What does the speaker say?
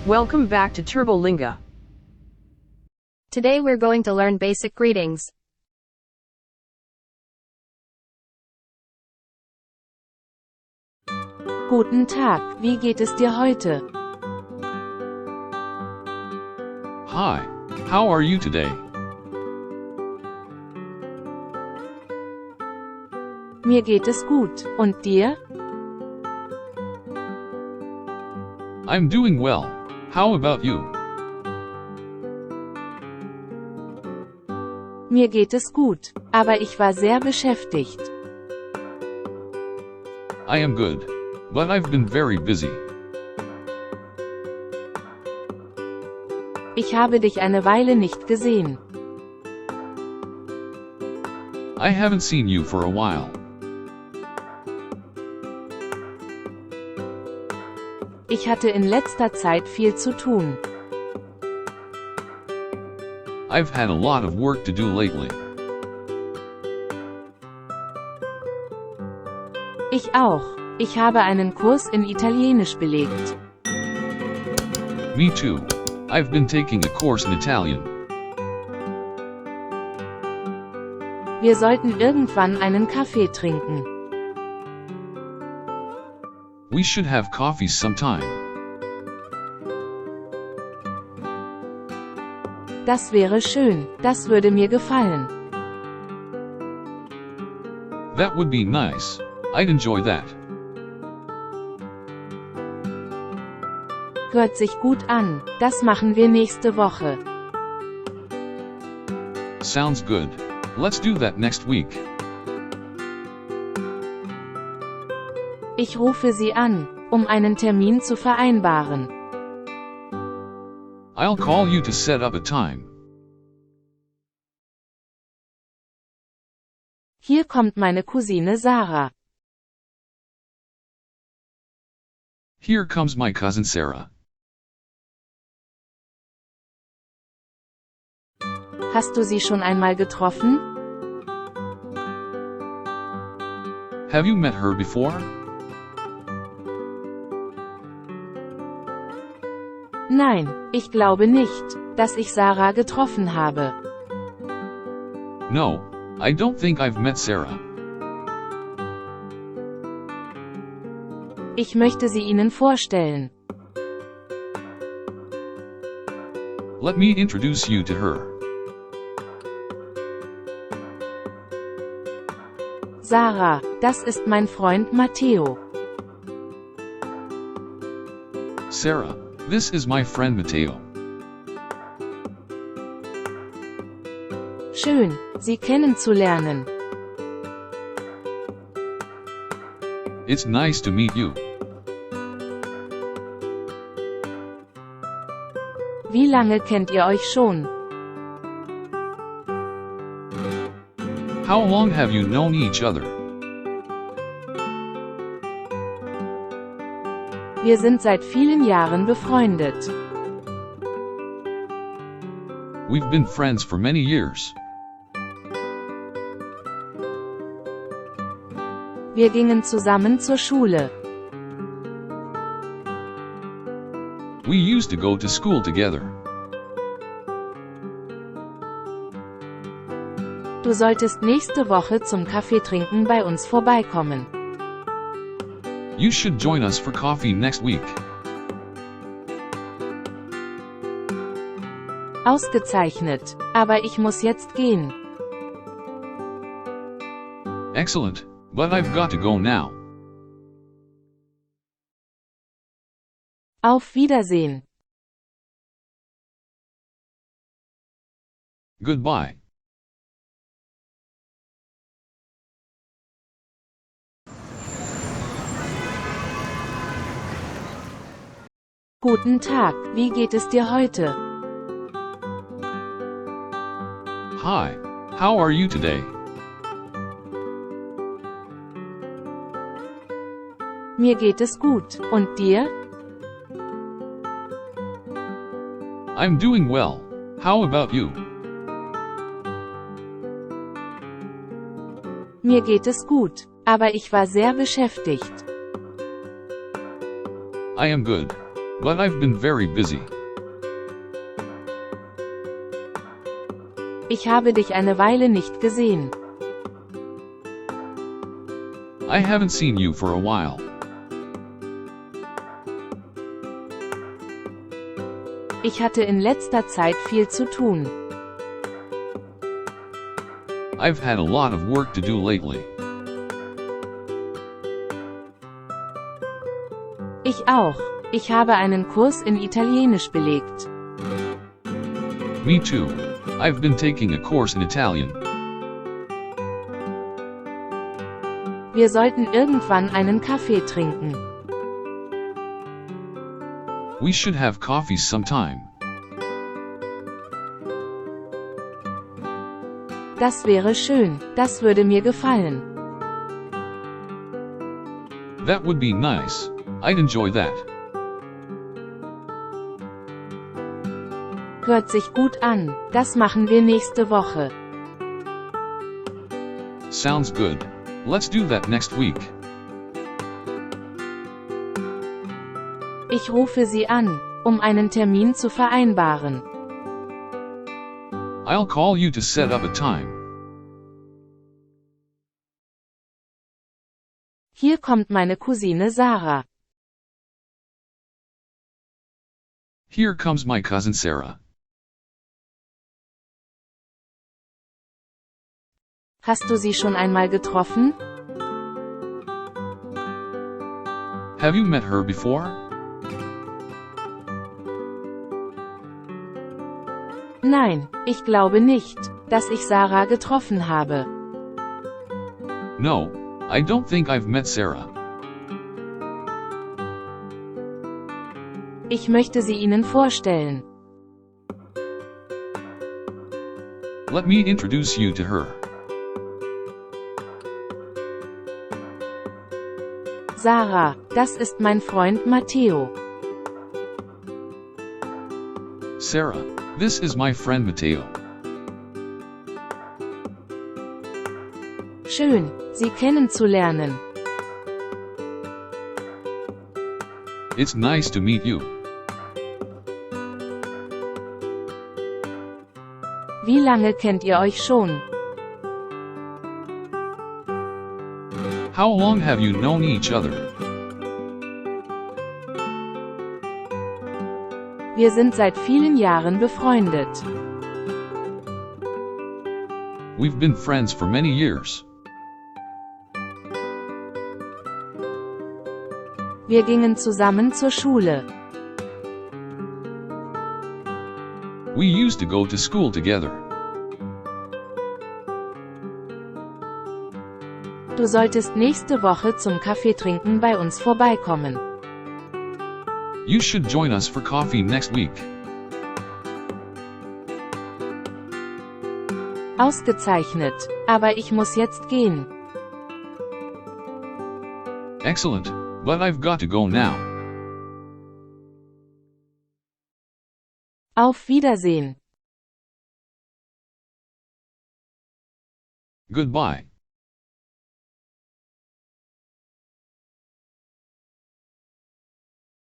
Welcome back to Turbolinga. Today we're going to learn basic greetings. Guten Tag, wie geht es dir heute? Hi, how are you today? Mir geht es gut, und dir? I'm doing well. How about you? Mir geht es gut, aber ich war sehr beschäftigt. I am good. But I've been very busy. Ich habe dich eine Weile nicht gesehen. I haven't seen you for a while. Ich hatte in letzter Zeit viel zu tun. I've had a lot of work to do lately. Ich auch. Ich habe einen Kurs in Italienisch belegt. Me too. I've been taking a course in Italian. Wir sollten irgendwann einen Kaffee trinken. We should have coffee sometime. Das wäre schön, das würde mir gefallen. That would be nice. I'd enjoy that. Hört sich gut an, das machen wir nächste Woche. Sounds good. Let's do that next week. Ich rufe Sie an, um einen Termin zu vereinbaren. I'll call you to set up a time. Hier kommt meine Cousine Sarah. Here comes my cousin Sarah. Hast du sie schon einmal getroffen? Have you met her before? Nein, ich glaube nicht, dass ich Sarah getroffen habe. No, I don't think I've met Sarah. Ich möchte sie Ihnen vorstellen. Let me introduce you to her. Sarah, das ist mein Freund Matteo. Sarah, this is my friend Matteo. Schön, Sie kennenzulernen. It's nice to meet you. Wie lange kennt ihr euch schon? How long have you known each other? Wir sind seit vielen Jahren befreundet. We've been friends for many years. Wir gingen zusammen zur Schule. We used to go to school together. Du solltest nächste Woche zum Kaffeetrinken bei uns vorbeikommen. You should join us for coffee next week. Ausgezeichnet, aber ich muss jetzt gehen. Excellent, but I've got to go now. Auf Wiedersehen. Goodbye. Guten Tag, wie geht es dir heute? Hi, how are you today? Mir geht es gut, und dir? I'm doing well. How about you? Mir geht es gut, aber ich war sehr beschäftigt. I am good. but I've been very busy. Ich habe dich eine Weile nicht gesehen. I haven't seen you for a while. Ich hatte in letzter Zeit viel zu tun. I've had a lot of work to do lately. Ich auch. Ich habe einen Kurs in Italienisch belegt. Me too. I've been taking a course in Italian. Wir sollten irgendwann einen Kaffee trinken. We should have coffee sometime. Das wäre schön. Das würde mir gefallen. That would be nice. I'd enjoy that. Hört sich gut an. Das machen wir nächste Woche. Sounds good. Let's do that next week. Ich rufe Sie an, um einen Termin zu vereinbaren. I'll call you to set up a time. Hier kommt meine Cousine Sarah. Here comes my cousin Sarah. Hast du sie schon einmal getroffen? Have you met her before? Nein, ich glaube nicht, dass ich Sarah getroffen habe. No, I don't think I've met Sarah. Ich möchte sie Ihnen vorstellen. Let me introduce you to her. Sarah, das ist mein Freund Matteo. Sarah, this is my friend Matteo. Schön, Sie kennenzulernen. It's nice to meet you. Wie lange kennt ihr euch schon? How long have you known each other? Wir sind seit vielen Jahren befreundet. We've been friends for many years. Wir gingen zusammen zur Schule. We used to go to school together. Du solltest nächste Woche zum Kaffeetrinken bei uns vorbeikommen. You should join us for coffee next week. Ausgezeichnet. Aber ich muss jetzt gehen. Excellent, but I've got to go now. Auf Wiedersehen. Goodbye.